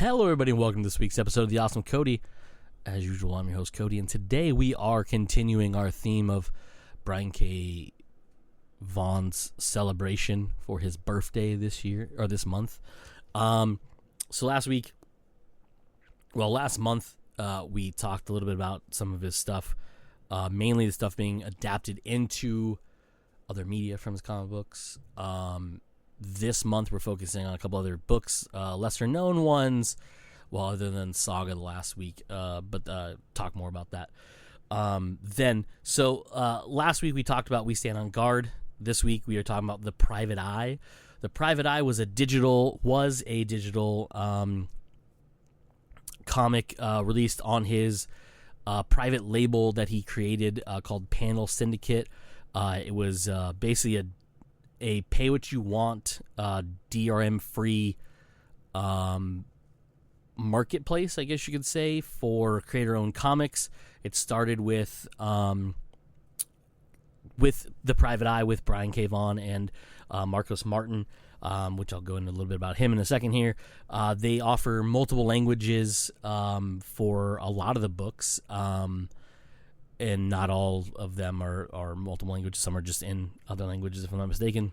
Hello, everybody, and welcome to this week's episode of The Awesome C.O.D.Y. As usual, I'm your host, C.O.D.Y, and today we are continuing our theme of Brian K. Vaughan's celebration for his birthday this month. So last month, we talked a little bit about some of his stuff, mainly the stuff being adapted into other media from his comic books. This month, we're focusing on a couple other books, lesser-known ones, well, other than Saga the last week, but talk more about that. Last week we talked about We Stand on Guard. This week we are talking about The Private Eye. The Private Eye was a digital comic released on his private label that he created called Panel Syndicate. It was basically a pay what you want, DRM free marketplace, I guess you could say, for creator-owned comics. It started with The Private Eye with Brian K. Vaughan and Marcos Martin, which I'll go into a little bit about him in a second here. They offer multiple languages for a lot of the books, and not all of them are multiple languages. Some are just in other languages, if I'm not mistaken.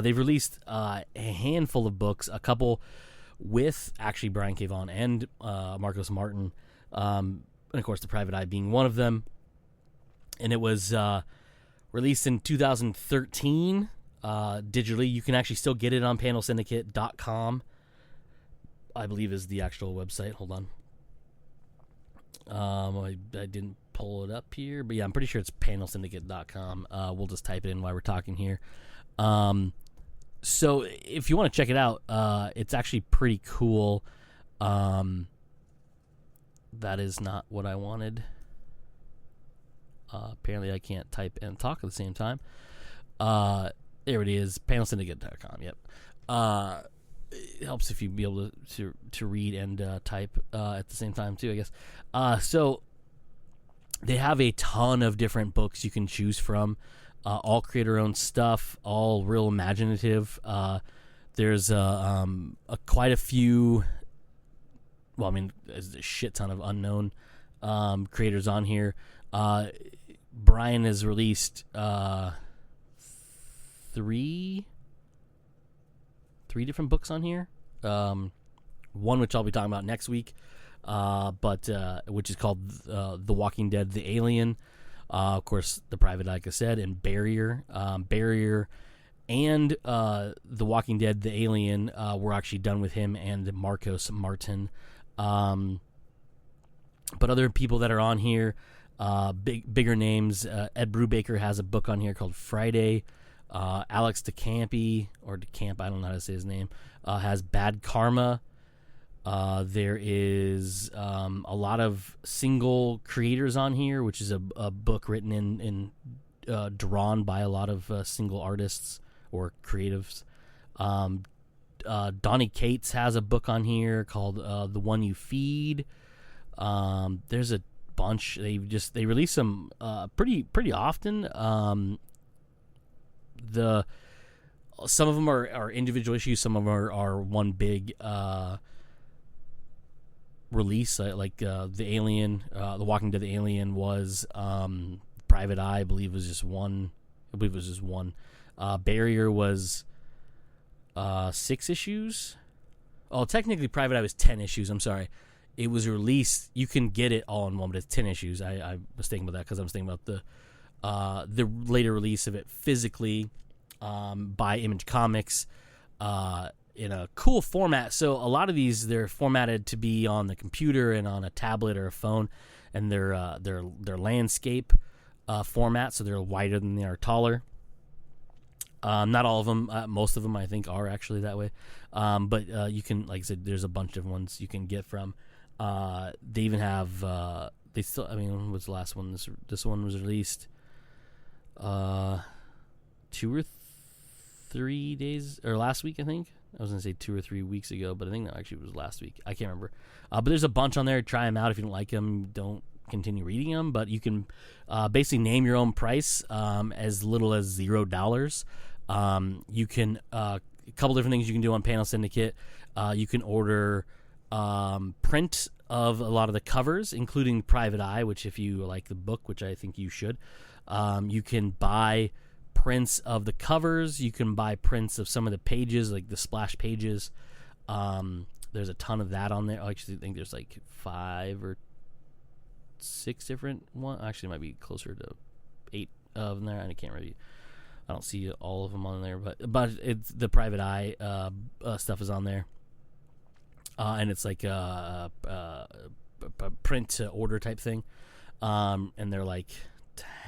They've released a handful of books, a couple with actually Brian K. Vaughan and Marcos Martin, and of course The Private Eye being one of them. And it was released in 2013 digitally. You can actually still get it on panelsyndicate.com, I believe is the actual website. Hold on. I didn't pull it up here, but yeah, I'm pretty sure it's panelsyndicate.com. We'll just type it in while we're talking here. So if you want to check it out, it's actually pretty cool. That is not what I wanted. Apparently I can't type and talk at the same time. There it is, panelsyndicate.com. Yep. It helps if you be able to read and type at the same time too, I guess. So they have a ton of different books you can choose from, all creator-owned stuff, all real imaginative. There's quite a few. Well, I mean, there's a shit ton of unknown creators on here. Brian has released three different books on here. One which I'll be talking about next week, but which is called The Walking Dead, The Alien. Of course, The Private Eye, like I said, and Barrier. Barrier and The Walking Dead, The Alien were actually done with him and Marcos Martin. But other people that are on here, bigger names. Ed Brubaker has a book on here called Friday. Alex DeCamp, I don't know how to say his name, has Bad Karma. There is a lot of single creators on here, which is a book written in drawn by a lot of single artists or creatives. Donnie Cates has a book on here called The One You Feed. There's a bunch. They release them pretty often. Some of them are individual issues. Some of them are one big release, like The Alien, The Walking Dead, The Alien was Private Eye, I believe was just one. Barrier was 6 issues. Oh, technically Private Eye was 10 issues. I'm sorry. It was released. You can get it all in one, but it's 10 issues. I was thinking about that because I was thinking about the later release of it physically by Image Comics in a cool format. So a lot of these, they're formatted to be on the computer and on a tablet or a phone, and they're landscape format, so they're wider than they are taller. Not all of them, most of them I think are actually that way. But you can, like I said, there's a bunch of ones you can get from. They even have, what's the last one? This one was released 2 or 3 days, or last week, I think. I was going to say 2 or 3 weeks ago, but I think that actually was last week. I can't remember. But there's a bunch on there. Try them out. If you don't like them, don't continue reading them. But you can basically name your own price as little as $0. You can a couple different things you can do on Panel Syndicate. You can order print of a lot of the covers, including Private Eye, which if you like the book, which I think you should, you can buy prints of the covers. You can buy prints of some of the pages, like the splash pages. There's a ton of that on there. I actually think there's like 5 or 6 different ones. Actually, it might be closer to 8 of them there. I can't really. I don't see all of them on there, but it's the Private Eye stuff is on there, and it's like a print to order type thing, and they're like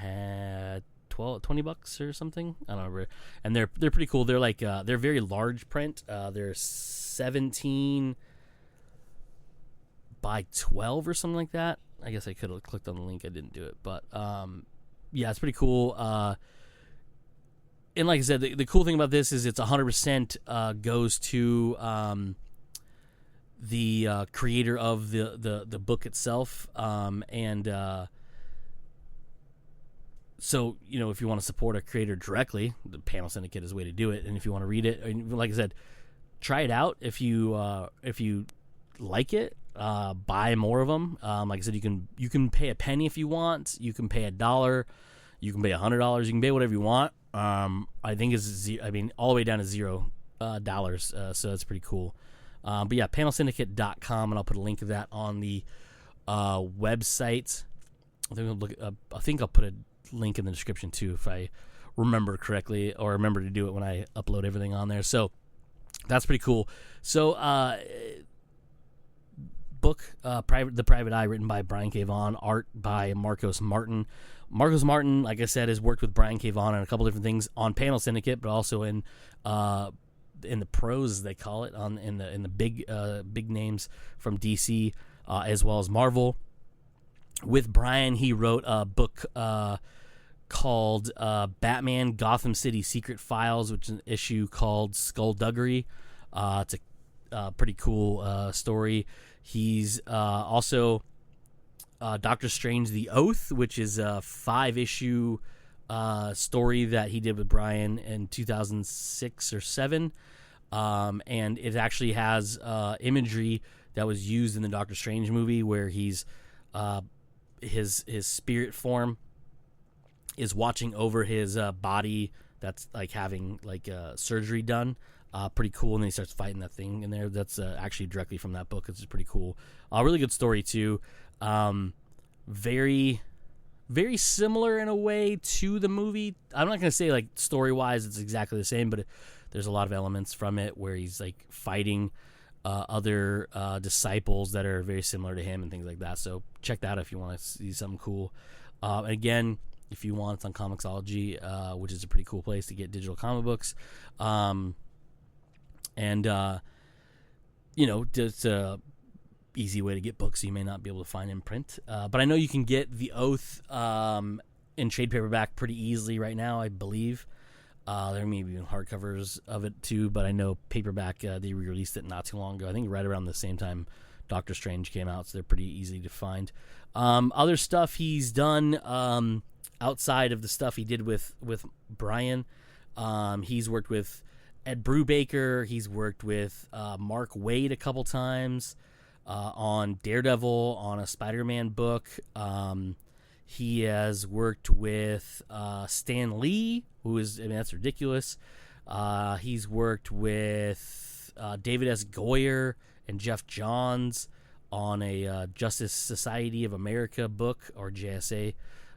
$20 or something. I don't remember, and they're pretty cool. They're like they're very large print. They're 17 by 12 or something like that. I guess I could have clicked on the link. I didn't do it, but yeah, it's pretty cool. And like I said, the cool thing about this is it's 100% goes to the creator of the book itself, and so if you want to support a creator directly, the Panel Syndicate is the way to do it. And if you want to read it, and like I said, try it out. If you like it, buy more of them. Like I said, you can pay a penny if you want. You can pay $1. You can pay $100. You can pay whatever you want. I think all the way down to $0. So that's pretty cool. But yeah, panelsyndicate.com, and I'll put a link to that on the website. I think I'll put a link in the description too, if I remember correctly, or remember to do it when I upload everything on there. So that's pretty cool. So book, The Private Eye, written by Brian K. Vaughan, art by Marcos Martin. Marcos Martin, like I said, has worked with Brian K. Vaughan on a couple different things on Panel Syndicate, but also in the pros, as they call it, in the big names from DC, as well as Marvel. With Brian, he wrote a book called Batman Gotham City Secret Files, which is an issue called Skullduggery. It's a pretty cool story. He's also Doctor Strange The Oath, which is a 5-issue story that he did with Brian in 2006 or 7. And it actually has imagery that was used in the Doctor Strange movie, where he's his spirit form is watching over his body that's like having like surgery done. Pretty cool. And then he starts fighting that thing in there. That's actually directly from that book. It's pretty cool. Really good story too. Very, very similar in a way to the movie. I'm not going to say like story wise it's exactly the same, but there's a lot of elements from it where he's like fighting other disciples that are very similar to him and things like that. So check that out if you want to see something cool. Again, if you want, it's on Comixology, which is a pretty cool place to get digital comic books. It's a easy way to get books you may not be able to find in print. But I know you can get The Oath in trade paperback pretty easily right now, I believe. There may be hardcovers of it too, but I know paperback, they re-released it not too long ago. I think right around the same time Doctor Strange came out, so they're pretty easy to find. Other stuff he's done outside of the stuff he did with Brian, he's worked with Ed Brubaker. He's worked with Mark Waid a couple times on Daredevil, on a Spider-Man book. He has worked with Stan Lee, that's ridiculous. He's worked with David S. Goyer and Jeff Johns on a Justice Society of America book, or JSA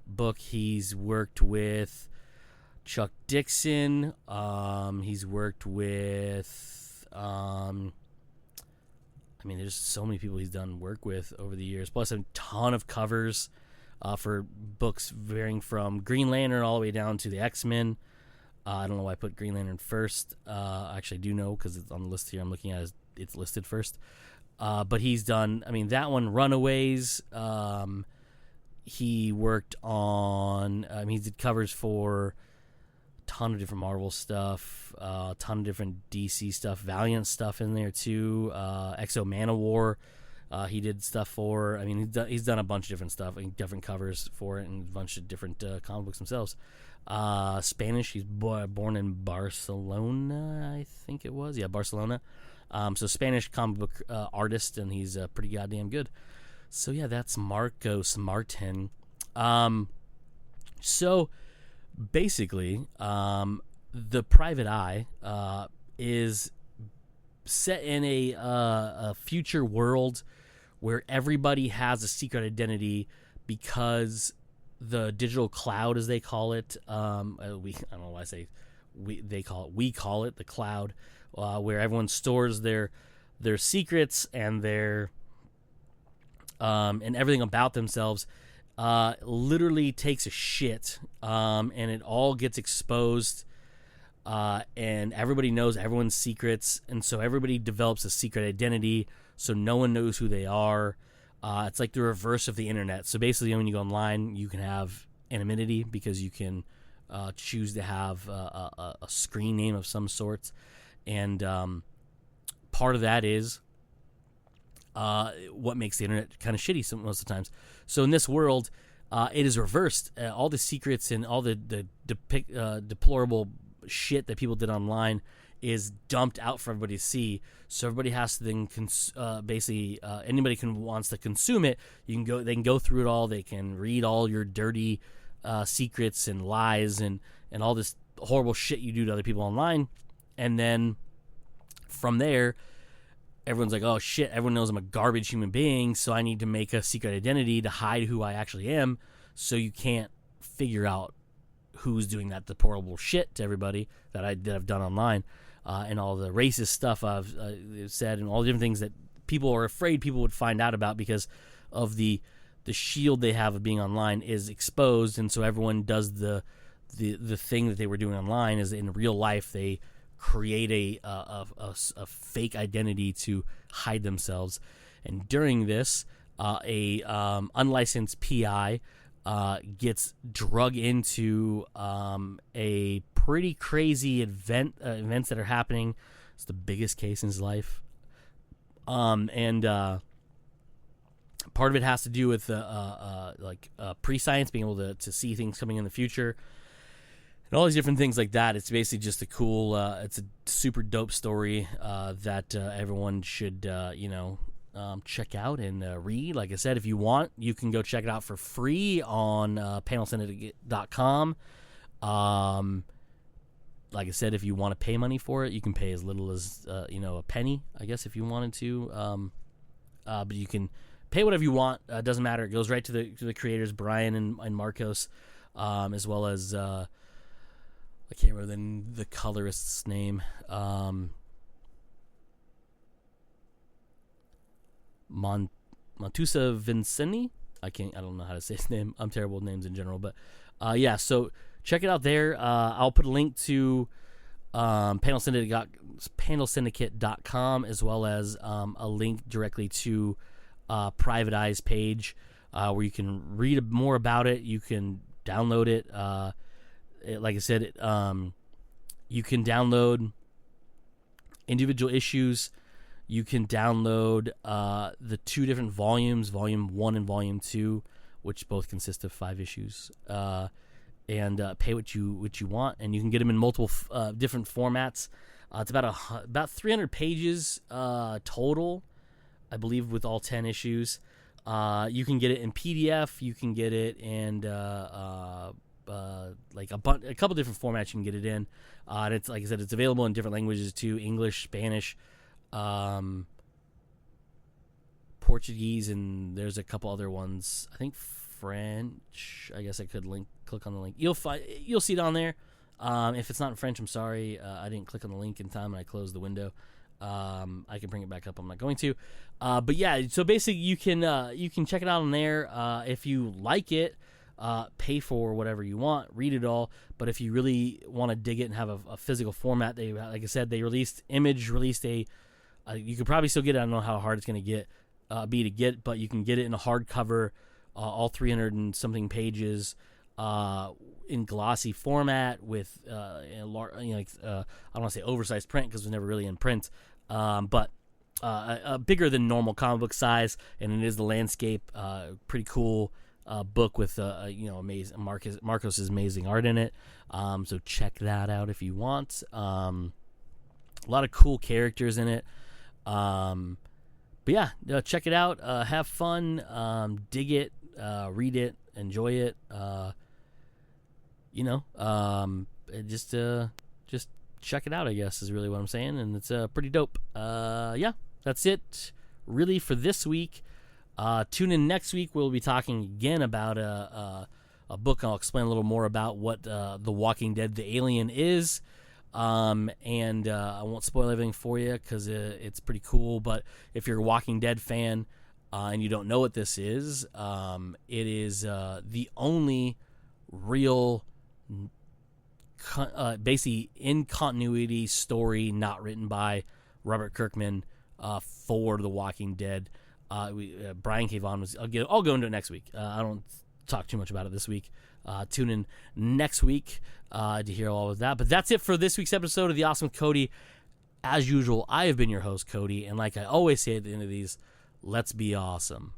book. He's worked with Chuck Dixon. He's worked with there's so many people he's done work with over the years, plus a ton of covers for books varying from Green Lantern all the way down to the X-Men. I don't know why I put Green Lantern first. Actually, I do know, because it's on the list here I'm looking at, it's listed first. But he's done, that one, Runaways. He worked on, he did covers for a ton of different Marvel stuff, a ton of different DC stuff, Valiant stuff in there too, Exo Manowar. He did stuff for, he's done a bunch of different stuff, different covers for it, and a bunch of different comic books themselves. Spanish, he's born in Barcelona, I think it was. Yeah, Barcelona. So Spanish comic book artist, and he's pretty goddamn good. So yeah, that's Marcos Martin. So basically, the Private Eye is set in a future world where everybody has a secret identity because the digital cloud, as they call it, I don't know why I say we call it the cloud, where everyone stores their secrets and their and everything about themselves, literally takes a shit, and it all gets exposed, and everybody knows everyone's secrets, and so everybody develops a secret identity, so no one knows who they are. It's like the reverse of the internet. So basically, when you go online, you can have anonymity because you can choose to have a screen name of some sorts, and part of that is what makes the internet kind of shitty most of the times. So in this world, it is reversed. All the secrets and all the deplorable shit that people did online is dumped out for everybody to see. So everybody has to then basically anybody wants to consume it. They can go through it all. They can read all your dirty secrets and lies and all this horrible shit you do to other people online. And then from there, everyone's like, oh shit, everyone knows I'm a garbage human being, so I need to make a secret identity to hide who I actually am, so you can't figure out who's doing that deplorable shit to everybody that I've done online, and all the racist stuff I've said, and all the different things that people are afraid people would find out about because of the shield they have of being online is exposed, and so everyone does the thing that they were doing online is in real life they create a fake identity to hide themselves. And during this, a unlicensed PI gets drug into a pretty crazy events that are happening. It's the biggest case in his life, and part of it has to do with pre-science, being able to see things coming in the future. And all these different things like that. It's basically just a cool, it's a super dope story that everyone should, check out and read. Like I said, if you want, you can go check it out for free on panelsyndicate.com. Like I said, if you want to pay money for it, you can pay as little as, a penny, I guess, if you wanted to. But you can pay whatever you want. It doesn't matter. It goes right to the creators, Brian and Marcos, as well as... I can't remember the colorist's name. Montusa Vinceni. I don't know how to say his name. I'm terrible with names in general, but yeah. So check it out there. I'll put a link to panelsyndicate.com as well as a link directly to Private Eye's page where you can read more about it. You can download it. Like I said, you can download individual issues. You can download the two different volumes, Volume 1 and Volume 2, which both consist of 5 issues, and pay what you want. And you can get them in multiple different formats. It's about 300 pages total, I believe, with all 10 issues. You can get it in PDF. You can get it in... like a couple different formats you can get it in, and it's like I said, it's available in different languages too: English, Spanish, Portuguese, and there's a couple other ones. I think French. I guess I could click on the link. You'll see it on there. If it's not in French, I'm sorry. I didn't click on the link in time and I closed the window. I can bring it back up. I'm not going to. But yeah, so basically you can check it out on there. If you like it, pay for whatever you want, read it all. But if you really want to dig it and have a physical format, like I said, they released a. You could probably still get it. I don't know how hard it's going to be to get, but you can get it in a hardcover, all 300 and something pages, in glossy format with I don't want to say oversized print because it was never really in print, but bigger than normal comic book size, and it is the landscape, pretty cool. Book with amazing Marcos's amazing art in it. So check that out if you want. A lot of cool characters in it. But yeah, check it out. Have fun. Dig it. Read it. Enjoy it. Just check it out, I guess, is really what I'm saying. And it's pretty dope. Yeah, that's it really for this week. Tune in next week. We'll be talking again about a book. I'll explain a little more about what The Walking Dead, the Alien is. And I won't spoil everything for you because it's pretty cool. But if you're a Walking Dead fan and you don't know what this is, it is the only real, basically in continuity story not written by Robert Kirkman for The Walking Dead. Brian K. Vaughan was. I'll go into it next week. I don't talk too much about it this week. Tune in next week to hear all of that. But that's it for this week's episode of The Awesome Cody. As usual, I have been your host, Cody, and like I always say at the end of these, let's be awesome.